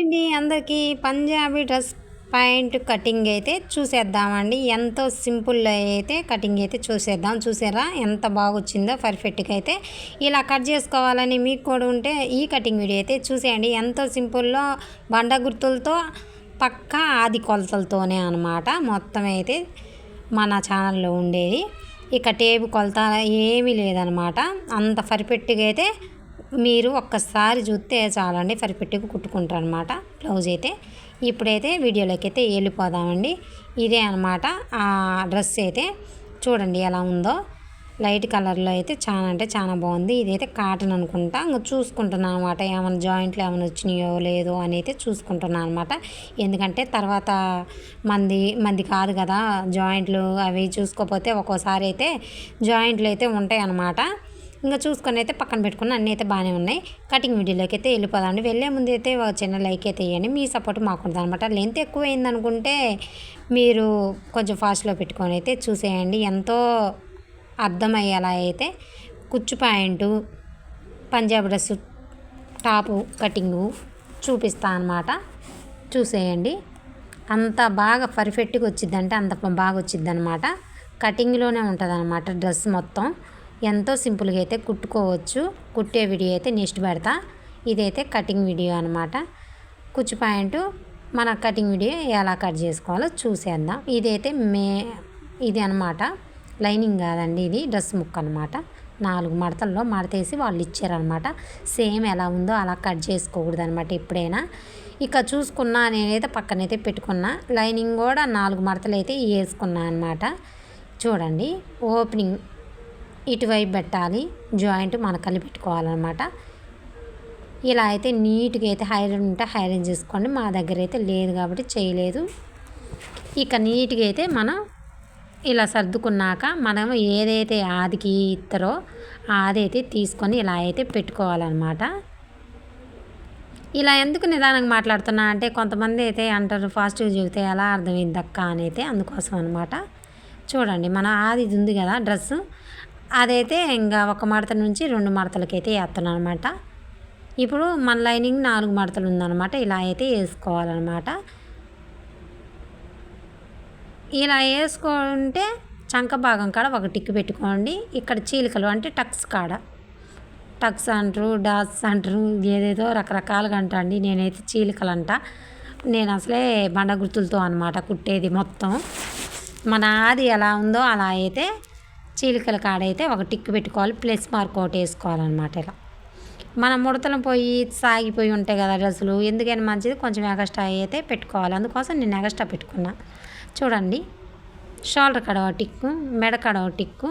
అండి అందరికీ Punjabi dress point cutting అయితే చూసేద్దామండి. ఎంతో సింపుల్లో అయితే కటింగ్ అయితే చూసేద్దాం. చూసారా ఎంత బాగా వచ్చిందో పర్ఫెక్ట్గా అయితే. ఇలా కట్ చేసుకోవాలని మీకు కూడా ఉంటే ఈ కటింగ్ వీడియో అయితే చూసేయండి. ఎంతో సింపుల్లో బండ గుర్తులతో పక్కా ఆది కొలతలతోనే అనమాట మొత్తం అయితే మన ఛానల్లో ఉండేది. ఇక టేపు కొలత ఏమీ లేదనమాట. అంత పర్ఫెక్ట్గా అయితే మీరు ఒక్కసారి చూస్తే చాలండి, పర్ఫెక్ట్గా కుట్టుకుంటారు అనమాట బ్లౌజ్ అయితే. ఇప్పుడైతే వీడియోలోకి అయితే వెళ్ళిపోదామండి. ఇదే అనమాట ఆ డ్రెస్ అయితే. చూడండి ఎలా ఉందో, లైట్ కలర్లో అయితే చాలా అంటే చాలా బాగుంది. ఇదైతే కాటన్ అనుకుంటా. ఇంకా చూసుకుంటున్నాను అనమాట ఏమైనా జాయింట్లు ఏమైనా వచ్చినాయో లేదో అని అయితే చూసుకుంటున్నాను అనమాట. ఎందుకంటే తర్వాత మంది కాదు కదా జాయింట్లు, అవి చూసుకోకపోతే ఒక్కోసారి అయితే జాయింట్లు అయితే ఉంటాయి అన్నమాట. ఇంకా చూసుకొని అయితే పక్కన పెట్టుకుని అన్నీ అయితే బాగానే ఉన్నాయి. కటింగ్ వీడియోలోకి అయితే వెళ్ళిపోదామండి. వెళ్ళే ముందు అయితే ఒక చిన్న లైక్ అయితే వేయండి, మీ సపోర్ట్ మాకుంటుంది అనమాట. లెంత్ ఎక్కువ అయిందనుకుంటే మీరు కొంచెం ఫాస్ట్లో పెట్టుకొని అయితే చూసేయండి. ఎంతో అర్థమయ్యేలా అయితే కుచ్చు point, Punjab dress top cutting చూపిస్తా అనమాట. చూసేయండి. అంత బాగా పర్ఫెక్ట్గా వచ్చిద్దంటే అంత బాగా వచ్చిద్ది అనమాట. కటింగ్లోనే ఉంటుంది అనమాట డ్రెస్ మొత్తం. ఎంతో సింపుల్గా అయితే కుట్టుకోవచ్చు. కుట్టే వీడియో అయితే నెక్స్ట్ పెడతా. ఇదైతే కటింగ్ వీడియో అనమాట. కుచ్చు పాయింటు మన కటింగ్ వీడియో ఎలా కట్ చేసుకోవాలో చూసేద్దాం. ఇదైతే ఇది అనమాట లైనింగ్ కాదండి, ఇది డ్రెస్ ముక్క అనమాట. 4 మడతల్లో మడతేసి వాళ్ళు ఇచ్చారనమాట. సేమ్ ఎలా ఉందో అలా కట్ చేసుకోకూడదు అనమాట ఎప్పుడైనా. ఇక చూసుకున్నా నేనైతే పక్కనైతే పెట్టుకున్నా. లైనింగ్ కూడా 4 మడతలు అయితే వేసుకున్నా అనమాట. చూడండి, ఓపెనింగ్ ఇటువైపు పెట్టాలి, జాయింట్ మన కలిపి పెట్టుకోవాలన్నమాట. ఇలా అయితే నీట్గా అయితే ఐరన్ ఉంటే ఐరన్ చేసుకోండి. మా దగ్గర అయితే లేదు కాబట్టి చేయలేదు. ఇక నీట్గా అయితే మనం ఇలా సర్దుకున్నాక మనం ఏదైతే ఆదికి ఇస్తారో ఆదైతే తీసుకొని ఇలా అయితే పెట్టుకోవాలన్నమాట. ఇలా ఎందుకు నిదానంగా మాట్లాడుతున్నా అంటే కొంతమంది అయితే అంటారు ఫాస్ట్గా చెబితే ఎలా అర్థమైంది అక్క అని అయితే, అందుకోసం అనమాట. చూడండి, మన ఆది ఉంది కదా డ్రెస్సు, అదైతే ఇంకా 1 మడత నుంచి 2 మడతలకైతే వేస్తున్నాను అనమాట. ఇప్పుడు మన లైనింగ్ 4 మడతలు ఉందన్నమాట. ఇలా అయితే వేసుకోవాలన్నమాట. ఇలా వేసుకుంటే చంక భాగం కాడ ఒక టిక్ పెట్టుకోండి. ఇక్కడ చీలికలు అంటే టక్స్ కాడ, టక్స్ అంటారు, డాట్స్ అంటారు, ఏదేదో రకరకాలుగా అంటండి. నేనైతే చీలికలు అంట. నేను అసలే బండ గుర్తులతో అనమాట కుట్టేది మొత్తం. మన ఆది ఎలా ఉందో అలా అయితే చీలికల కాడైతే ఒక టిక్ పెట్టుకోవాలి, ప్లస్ మార్క్ ఒకటి వేసుకోవాలన్నమాట. ఇలా మన ముడతలు పోయి సాగిపోయి ఉంటాయి కదా డ్రెస్సులు, ఎందుకైనా మంచిది కొంచెం ఎగస్ట్రా అయితే పెట్టుకోవాలి. అందుకోసం నేను ఎగస్ట్రా పెట్టుకున్నా. చూడండి, షోల్డర్ కాడ ఒక టిక్కు, మెడ కాడ ఒక టిక్కు,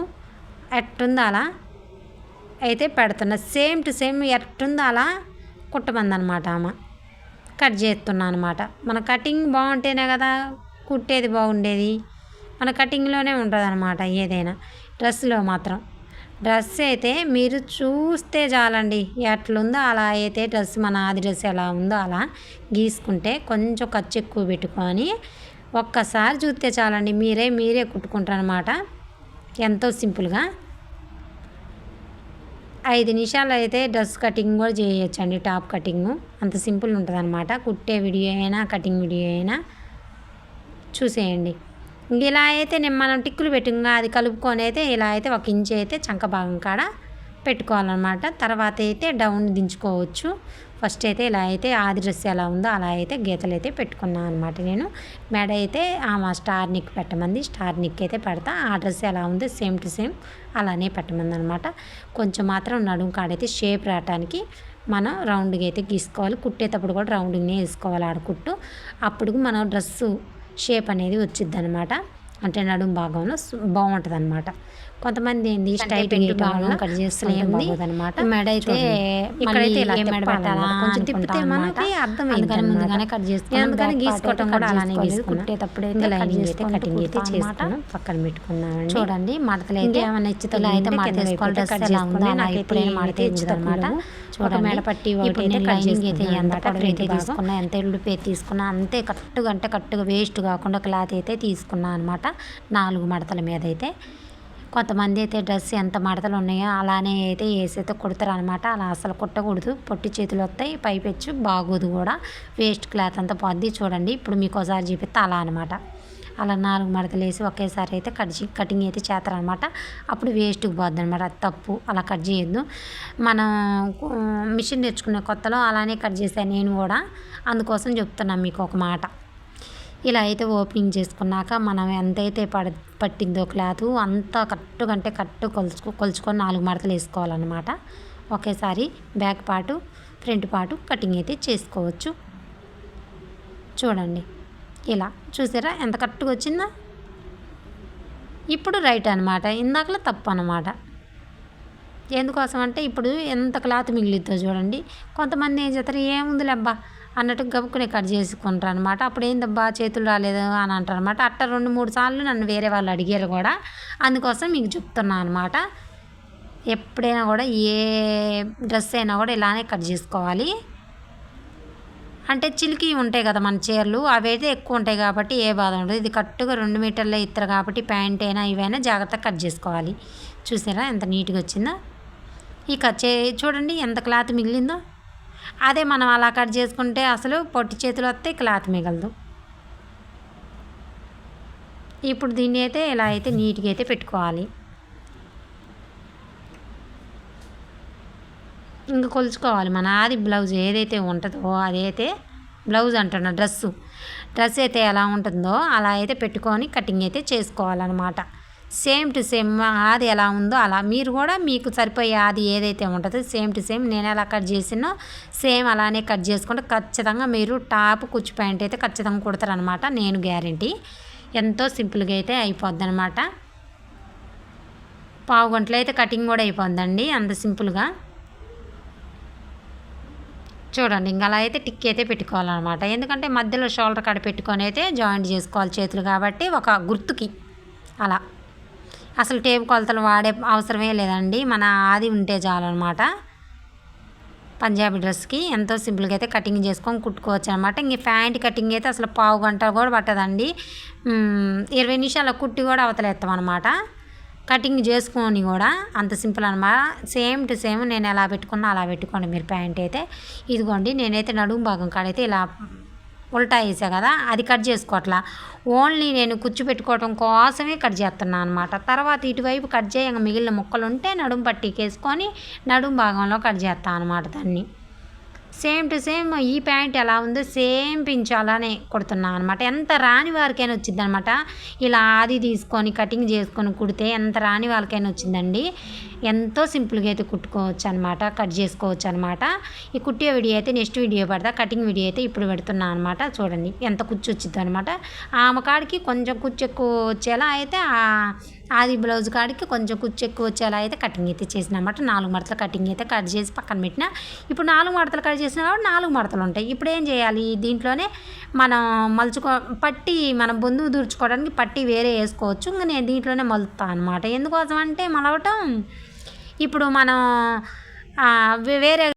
ఎట్టుందో అలా అయితే పెడుతున్నా. సేమ్ టు సేమ్ ఎట్టుందో అలా కుట్టమంది అనమాట. ఆమె కట్ చేస్తున్నా అనమాట. మన కటింగ్ బాగుంటేనే కదా కుట్టేది బాగుండేది. మన కటింగ్లోనే ఉంటుంది అనమాట ఏదైనా. డ్రెస్లో మాత్రం డ్రెస్ అయితే మీరు చూస్తే చాలండి, ఎట్లుందో అలా అయితే డ్రెస్ మన ఆది డ్రెస్ ఎలా ఉందో అలా గీసుకుంటే కొంచెం ఖర్చు ఎక్కువ పెట్టుకొని ఒక్కసారి చూస్తే చాలండి, మీరే కుట్టుకుంటారు అనమాట. ఎంతో సింపుల్గా 5 నిమిషాలు అయితే డ్రెస్ కటింగ్ కూడా చేయొచ్చండి. టాప్ కటింగు అంత సింపుల్ ఉంటుంది అనమాట. కుట్టే వీడియో అయినా కటింగ్ వీడియో అయినా చూసేయండి. ఇలా అయితే మనం టిక్కులు పెట్టుగా అది కలుపుకొని అయితే ఇలా అయితే 1 ఇంచ్ అయితే చంక భాగం కాడ పెట్టుకోవాలన్నమాట. తర్వాత అయితే డౌన్ దించుకోవచ్చు. ఫస్ట్ అయితే ఇలా అయితే ఆది డ్రెస్ ఎలా ఉందో అలా అయితే గీతలు అయితే పెట్టుకున్నాను అనమాట. నేను మెడ అయితే ఆమె స్టార్ నిక్ పెట్టమంది, స్టార్ నిక్ అయితే పెడతా. ఆ డ్రెస్ ఎలా ఉందో సేమ్ టు సేమ్ అలానే పెట్టమంది అనమాట. కొంచెం మాత్రం నడుము కాడైతే షేప్ రావడానికి మనం రౌండ్గా అయితే గీసుకోవాలి. కుట్టేటప్పుడు కూడా రౌండ్గానే వేసుకోవాలి ఆడకుట్టు. అప్పుడు మన డ్రెస్సు షేప్ అనేది వచ్చిద్ది అనమాట. అంటే నడుము భాగంలో బాగుంటుంది అనమాట. కొంతమంది ఏంది స్టైల్ భాగం కట్ చేస్తుంది అనమాట. మెడ అయితే ఇక్కడైతే ఇలా మెడ పెట్టాలా కొంచెం తిప్పితే మనకి అర్థమైంది. ముందుగానే కట్ చేస్తాను, అందుకని గీసుకోవటం కూడా అలానే కుట్టేటప్పుడు అయితే లైనింగ్ అయితే కటింగ్ అయితే చేసుకున్నాం, పక్కన పెట్టుకున్నాం. చూడండి, మడతలు అయితే ఏమైనా ఇచ్చితే అయితే మడత వేసుకోవాలి. డ్రెస్ ఎలా ఉందో నాకు ఎప్పుడైనా మడత ఇచ్చింది అనమాట. ఒక మెడ పట్టి ఒకటి లైనింగ్ అయితే ఎంత అయితే తీసుకున్నా, ఎంత ఉల్లిపే తీసుకున్నా అంతే కట్టుగా వేస్ట్ కాకుండా క్లాత్ అయితే తీసుకున్నా అనమాట. 4 మడతల మీద అయితే కొంతమంది అయితే డ్రెస్ ఎంత మడతలు ఉన్నాయో అలానే అయితే వేసైతే కుడతారు అనమాట. అలా అసలు కుట్టకూడదు, పొట్టి చేతులు వస్తాయి, పైపెచ్చు బాగోదు కూడా, వేస్ట్ క్లాత్ అంతా పోద్ది. చూడండి ఇప్పుడు మీకు ఒకసారి చూపిస్తే అలా అనమాట. అలా 4 మడతలు వేసి ఒకేసారి అయితే కటింగ్ అయితే చేస్తారనమాట. అప్పుడు వేస్ట్కి పోద్ది అనమాట, అది తప్పు, అలా కట్ చేయొద్దు. మనం మిషన్ నేర్చుకునే కొత్తలో అలానే కట్ చేశాను నేను కూడా, అందుకోసం చెప్తున్నాను మీకు ఒక మాట. ఇలా అయితే ఓపెనింగ్ చేసుకున్నాక మనం ఎంతైతే పట్టిందో క్లాత్ అంత కట్టు కొలుచుకొని 4 మడతలు వేసుకోవాలన్నమాట. ఒకేసారి back part front part cutting అయితే చేసుకోవచ్చు. చూడండి ఇలా చూసారా ఎంత కరెక్ట్గా వచ్చిందో. ఇప్పుడు రైట్ అనమాట, ఇందాకలో తప్పు అనమాట. ఎందుకోసం అంటే ఇప్పుడు ఎంత క్లాత్ మిగిలిద్దో చూడండి. కొంతమంది ఏం చేస్తారు, ఏముందిలే అబ్బా అన్నట్టు గబుక్కునే కట్ చేసుకుంటారు అనమాట. అప్పుడు ఏందబ్బా చేతులు రాలేదు అని అంటారు అనమాట. అట్ట 2-3 సార్లు నన్ను వేరే వాళ్ళు అడిగారు కూడా, అందుకోసం మీకు చెప్తున్నాను అనమాట. ఎప్పుడైనా కూడా ఏ డ్రెస్ అయినా కూడా ఇలానే కట్ చేసుకోవాలి. అంటే చిలికి ఉంటాయి కదా మన చీరలు, అవైతే ఎక్కువ ఉంటాయి కాబట్టి ఏ బాధ ఉండదు. ఇది కరెక్ట్గా 2 మీటర్ల ఇత్తరు కాబట్టి ప్యాంట్ అయినా ఇవైనా జాగ్రత్తగా కట్ చేసుకోవాలి. చూసారా ఎంత నీట్గా వచ్చిందో. ఇక చూడండి ఎంత క్లాత్ మిగిలిందో. అదే మనం అలా కట్ చేసుకుంటే అసలు పొట్టి చేతులు వస్తే క్లాత్ మిగలదు. ఇప్పుడు దీన్ని అయితే ఇలా అయితే నీట్గా అయితే పెట్టుకోవాలి. ఇంకా కొలుచుకోవాలి మన ఆది బ్లౌజ్ ఏదైతే ఉంటుందో, అదైతే బ్లౌజ్ అంటున్నా డ్రెస్ అయితే ఎలా ఉంటుందో అలా అయితే పెట్టుకొని కటింగ్ అయితే చేసుకోవాలన్నమాట. సేమ్ టు సేమ్ ఆది ఎలా ఉందో అలా మీరు కూడా మీకు సరిపోయే ఆది ఏదైతే ఉంటుందో సేమ్ టు సేమ్ నేను ఎలా కట్ చేసినో సేమ్ అలానే కట్ చేసుకుంటే ఖచ్చితంగా మీరు టాప్ కుచ్చు ప్యాంట్ అయితే ఖచ్చితంగా కుడతారనమాట. నేను గ్యారంటీ. ఎంతో సింపుల్గా అయితే అయిపోద్ది అనమాట. పావు గంటలో అయితే కటింగ్ కూడా అయిపోద్దండి, అంత సింపుల్గా. చూడండి ఇంకా అలా అయితే టిక్ అయితే పెట్టుకోవాలన్నమాట. ఎందుకంటే మధ్యలో షోల్డర్ కాడ పెట్టుకొని అయితే జాయింట్ చేసుకోవాలి చేతులు కాబట్టి, ఒక గుర్తుకి అలా. అసలు టేప్ కొలతలు వాడే అవసరమే లేదండి, మన ఆది ఉంటే చాలన్నమాట. పంజాబీ డ్రెస్కి ఎంతో సింపుల్గా అయితే కటింగ్ చేసుకొని కుట్టుకోవచ్చు అనమాట. ఇంక ప్యాంట్ కటింగ్ అయితే అసలు పావు గంట కూడా పట్టదండి, 20 నిమిషాల కుట్టి కూడా అవతలేస్తాం అనమాట. కటింగ్ చేసుకొని కూడా అంత సింపుల్ అనమాట. సేమ్ టు సేమ్ నేను ఎలా పెట్టుకున్నా అలా పెట్టుకోండి మీరు ప్యాంట్ అయితే. ఇదిగోండి నేనైతే నడుము భాగం కాడైతే ఇలా ఉల్టా వేసా కదా, అది కట్ చేసుకోవట్లా, ఓన్లీ నేను కుచ్చు పెట్టుకోవడం కోసమే కట్ చేస్తున్నాను అనమాట. తర్వాత ఇటువైపు కట్ చేయంగా మిగిలిన ముక్కలు ఉంటే నడుము పట్టీకేసుకొని నడుము భాగంలో కట్ చేస్తాను అనమాట దాన్ని. సేమ్ టు సేమ్ ఈ ప్యాంట్ ఎలా ఉందో సేమ్ పించ్ అలానే కుడుతున్నాను అనమాట. ఎంత రాని వారికైనా వచ్చింది అనమాట. ఇలా ఆది తీసుకొని కటింగ్ చేసుకొని కుడితే ఎంత రాని వాళ్ళకైనా వచ్చిందండి. ఎంతో సింపుల్గా అయితే కుట్టుకోవచ్చు అనమాట, కట్ చేసుకోవచ్చు అనమాట. ఈ కుట్టే వీడియో అయితే నెక్స్ట్ వీడియో పెడతా, కటింగ్ వీడియో అయితే ఇప్పుడు పెడుతున్నాను అనమాట. చూడండి ఎంత కుచ్చు వచ్చింది అనమాట. ఆమె కాడికి కొంచెం కుచ్చు ఎక్కువ వచ్చేలా అయితే ఆది బ్లౌజ్ కాడికి కొంచెం కుచ్చు ఎక్కువ వచ్చేలా అయితే కటింగ్ అయితే చేసిన అనమాట. 4 మడతలు కటింగ్ అయితే కట్ చేసి పక్కన పెట్టిన. ఇప్పుడు 4 మడతలు కట్ చేసిన కాబట్టి 4 మడతలు ఉంటాయి. ఇప్పుడు ఏం చేయాలి, దీంట్లోనే మనం పట్టి మనం బొందుకు దూర్చుకోవడానికి పట్టి వేరే వేసుకోవచ్చు. ఇంకా నేను దీంట్లోనే మలుపుతాను అనమాట. ఎందుకోసం అంటే మలవటం ఇప్పుడు మనం వేరే